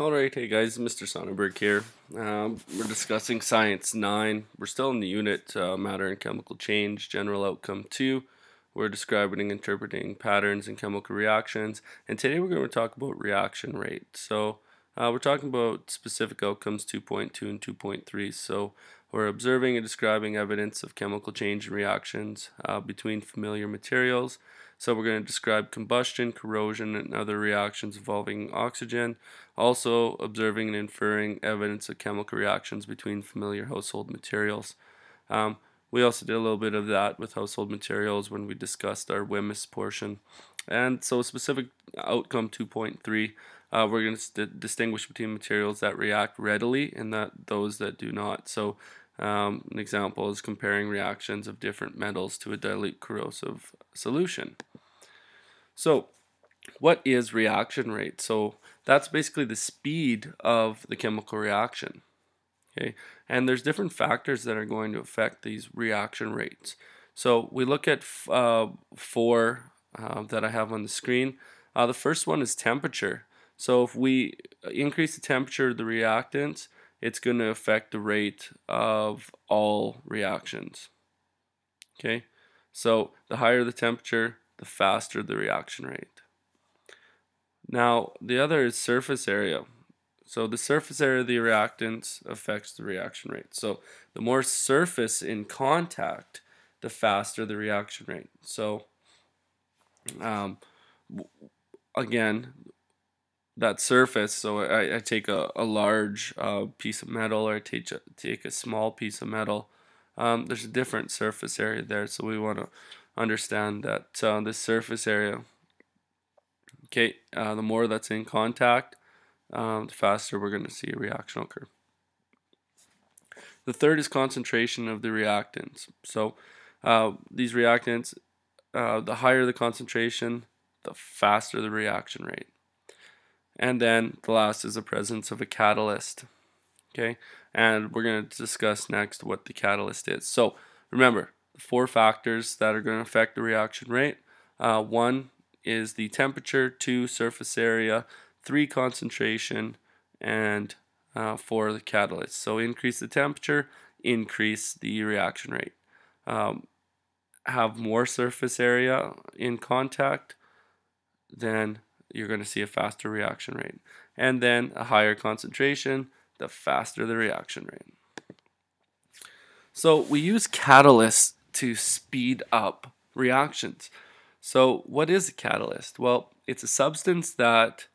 Alright, hey guys, Mr. Sonnenberg here. We're discussing Science 9. We're still in the unit Matter and Chemical Change, General Outcome 2. We're describing and interpreting patterns in chemical reactions, and today we're going to talk about reaction rate. So we're talking about specific outcomes 2.2 and 2.3. So we're observing and describing evidence of chemical change and reactions between familiar materials. So we're going to describe combustion, corrosion, and other reactions involving oxygen. Also observing and inferring evidence of chemical reactions between familiar household materials. We also did a little bit of that with household materials when we discussed our WHMIS portion. And so specific outcome 2.3, we're going to distinguish between materials that react readily and those that do not. So an example is comparing reactions of different metals to a dilute corrosive solution. So what is reaction rate? So that's basically the speed of the chemical reaction. Okay, and there's different factors that are going to affect these reaction rates. So we look at four that I have on the screen. The first one is temperature. So if we increase the temperature of the reactants, it's going to affect the rate of all reactions. Okay, so the higher the temperature, the faster the reaction rate. Now, the other is surface area. So the surface area of the reactants affects the reaction rate. So the more surface in contact, the faster the reaction rate. So again, that surface, so I take a large piece of metal, or I take a small piece of metal. There's a different surface area there, so we want to understand that the surface area, okay, the more that's in contact, the faster we're going to see a reaction occur. The third is concentration of the reactants. So these reactants, the higher the concentration, the faster the reaction rate. And then the last is the presence of a catalyst. Okay, and we're going to discuss next what the catalyst is. So remember, the four factors that are going to affect the reaction rate. One is the temperature, 2 surface area, 3 concentration, and 4 the catalyst. So increase the temperature, increase the reaction rate. Have more surface area in contact, then you're going to see a faster reaction rate. And then a higher concentration, the faster the reaction rate. So we use catalysts to speed up reactions. So what is a catalyst? Well, it's a substance that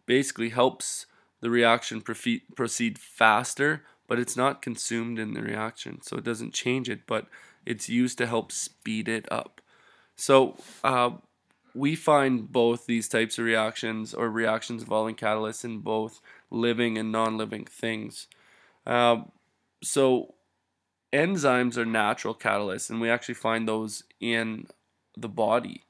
basically helps the reaction proceed faster, but it's not consumed in the reaction, so it doesn't change it, but it's used to help speed it up. So we find both these types of reactions, or reactions involving catalysts, in both living and non-living things. So enzymes are natural catalysts, and we actually find those in the body.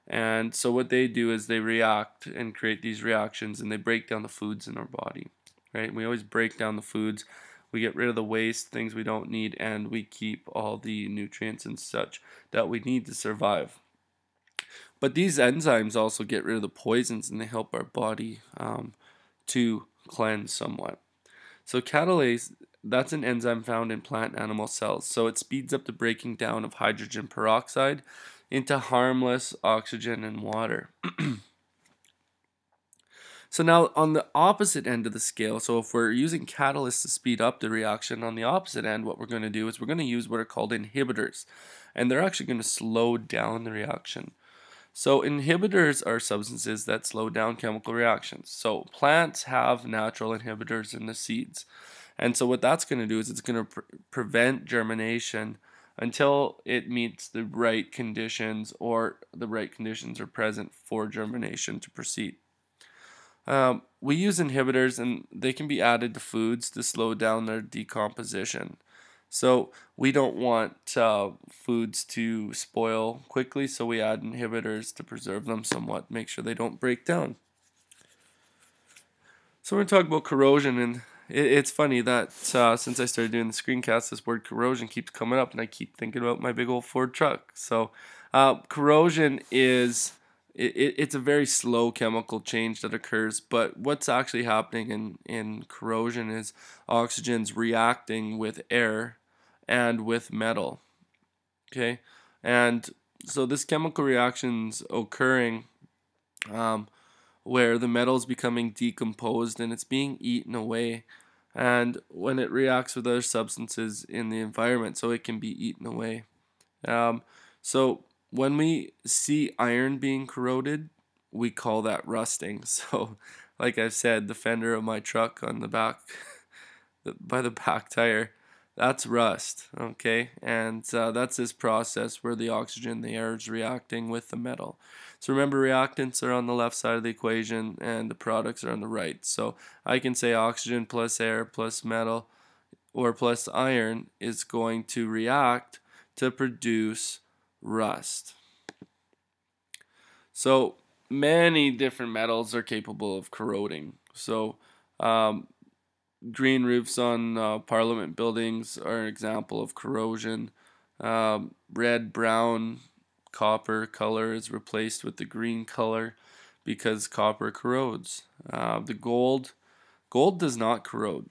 And so what they do is they react and create these reactions, and they break down the foods in our body, right? We always break down the foods. We get rid of the waste, things we don't need, and we keep all the nutrients and such that we need to survive. But these enzymes also get rid of the poisons, and they help our body to cleanse somewhat. So catalase, that's an enzyme found in plant and animal cells. So it speeds up the breaking down of hydrogen peroxide into harmless oxygen and water. So now on the opposite end of the scale, so if we're using catalysts to speed up the reaction, on the opposite end, what we're going to do is we're going to use what are called inhibitors. And they're actually going to slow down the reaction. So inhibitors are substances that slow down chemical reactions. So plants have natural inhibitors in the seeds. And so what that's going to do is it's going to prevent germination until it meets the right conditions, or the right conditions are present for germination to proceed. We use inhibitors, and they can be added to foods to slow down their decomposition. So we don't want foods to spoil quickly, so we add inhibitors to preserve them somewhat, make sure they don't break down. So we're going to talk about corrosion, and it's funny that since I started doing the screencast, this word corrosion keeps coming up, and I keep thinking about my big old Ford truck. So corrosion is it's a very slow chemical change that occurs, but what's actually happening in corrosion is oxygen's reacting with air and with metal. Okay, and so this chemical reaction's occurring um, where the metal is becoming decomposed and it's being eaten away. And when it reacts with other substances in the environment, so it can be eaten away. Um, so when we see iron being corroded, we call that rusting. So, like I've said, the fender of my truck on the back, by the back tire, that's rust. Okay, and that's this process where the oxygen, the air is reacting with the metal. So remember, reactants are on the left side of the equation, and the products are on the right. So I can say oxygen plus air plus metal or plus iron is going to react to produce rust. So many different metals are capable of corroding. So um, green roofs on parliament buildings are an example of corrosion. Red, brown, copper color is replaced with the green color because copper corrodes. The gold does not corrode,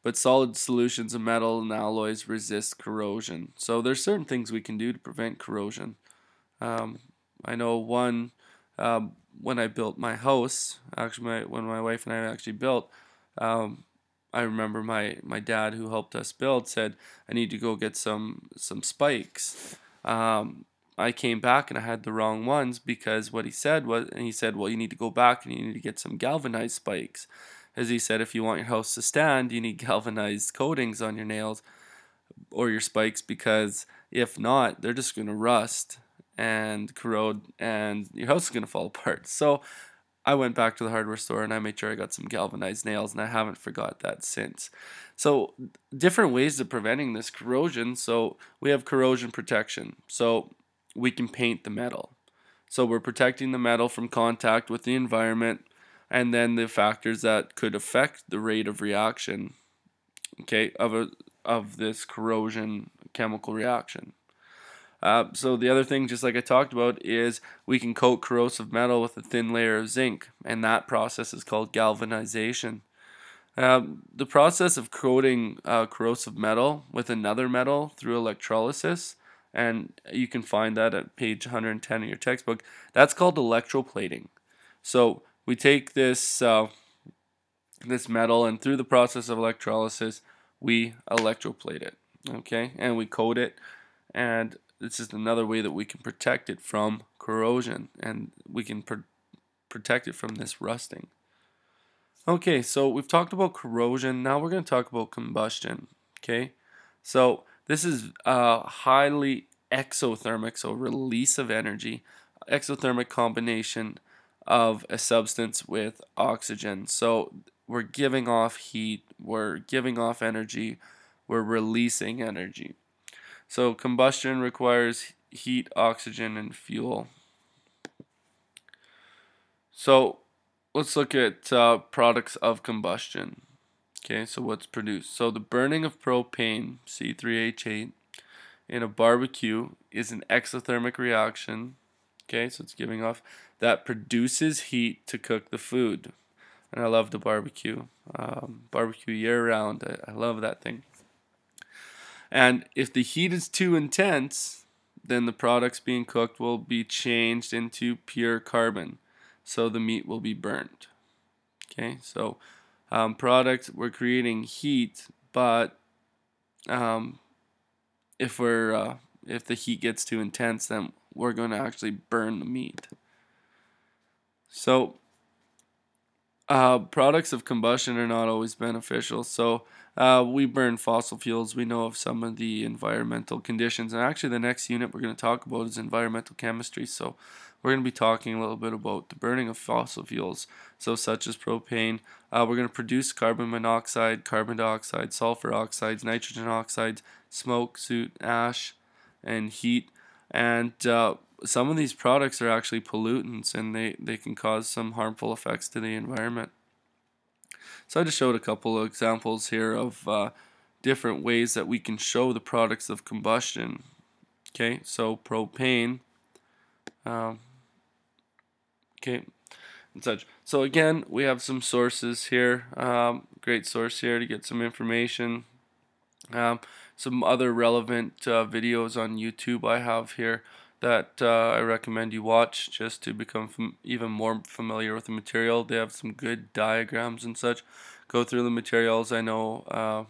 but solid solutions of metal and alloys resist corrosion. So there's certain things we can do to prevent corrosion. Um, I know one when I built my house. Actually, when my wife and I actually built, um, I remember my dad who helped us build said I need to go get some spikes. I came back and I had the wrong ones because what he said was, and he said, well, you need to go back and you need to get some galvanized spikes. As he said, if you want your house to stand, you need galvanized coatings on your nails or your spikes because if not, they're just going to rust and corrode and your house is going to fall apart. So I went back to the hardware store and I made sure I got some galvanized nails, and I haven't forgot that since. So different ways of preventing this corrosion. So we have corrosion protection. So we can paint the metal. So we're protecting the metal from contact with the environment and then the factors that could affect the rate of reaction, okay, of this corrosion chemical reaction. So the other thing, just like I talked about, is we can coat corrosive metal with a thin layer of zinc, and that process is called galvanization. The process of coating corrosive metal with another metal through electrolysis, and you can find that at page 110 of your textbook, that's called electroplating. So we take this metal, and through the process of electrolysis, we electroplate it, okay, and we coat it, and it's just another way that we can protect it from corrosion, and we can protect it from this rusting. Okay, so we've talked about corrosion. Now we're going to talk about combustion. Okay, so this is highly exothermic, so release of energy, exothermic combination of a substance with oxygen. So we're giving off heat, we're giving off energy, we're releasing energy. So combustion requires heat, oxygen, and fuel. So let's look at products of combustion. Okay, so what's produced? So the burning of propane, C3H8, in a barbecue is an exothermic reaction. Okay, so it's giving off that produces heat to cook the food. And I love the barbecue. Barbecue year round. I love that thing. And if the heat is too intense, then the products being cooked will be changed into pure carbon. So the meat will be burned. Okay, so products, we're creating heat, but um, if the heat gets too intense, then we're going to actually burn the meat. So products of combustion are not always beneficial. So we burn fossil fuels. We know of some of the environmental conditions. And actually, the next unit we're going to talk about is environmental chemistry. So we're going to be talking a little bit about the burning of fossil fuels, so such as propane. We're going to produce carbon monoxide, carbon dioxide, sulfur oxides, nitrogen oxides, smoke, soot, ash, and heat. And some of these products are actually pollutants, and they can cause some harmful effects to the environment. So I just showed a couple of examples here of different ways that we can show the products of combustion. Okay, so propane, um, Okay, and such. So again, we have some sources here. Great source here to get some information. Um, some other relevant videos on YouTube I have here that I recommend you watch just to become even more familiar with the material. They have some good diagrams and such. Go through the materials. I know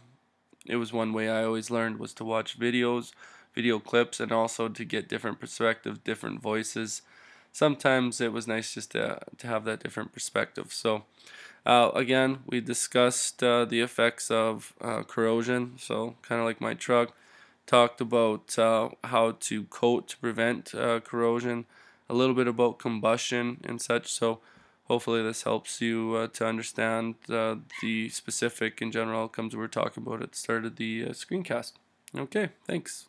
it was one way I always learned was to watch videos, video clips, and also to get different perspectives, different voices. Sometimes it was nice just to have that different perspective. So again, we discussed the effects of corrosion, so kind of like my truck. Talked about how to coat to prevent corrosion, a little bit about combustion and such. So hopefully this helps you to understand the specific and general outcomes we were talking about at the start of the screencast. Okay, thanks.